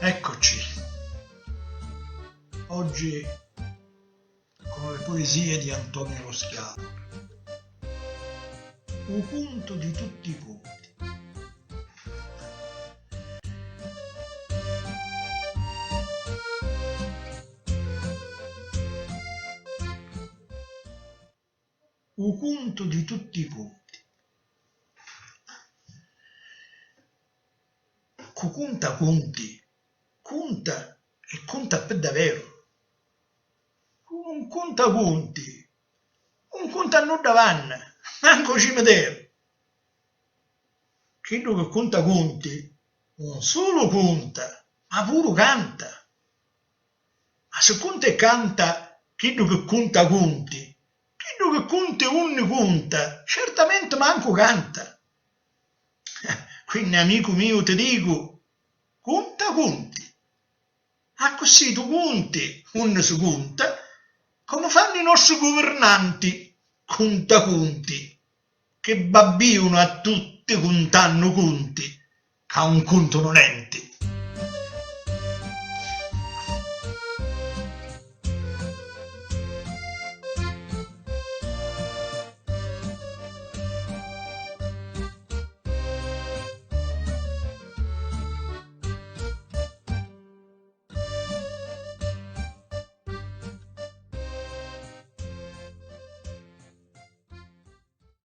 Eccoci, oggi con le poesie di Antonio Lo Schiavo. Un punto di tutti i punti. Un punto di tutti i punti. Conta conti, conta e conta per davvero. Un conta conti, un conta non davanti, manco cimitero. Quello che conta conti non solo conta, ma pure canta. Ma se conta e canta quello che conta conti, quello che conta un conta, certamente manco canta. Quindi, amico mio, ti dico, conta conti. Ah, così tu conti, un si conta, come fanno i nostri governanti, conta conti, che babbiano a tutti contando conti, che a un conto non enti.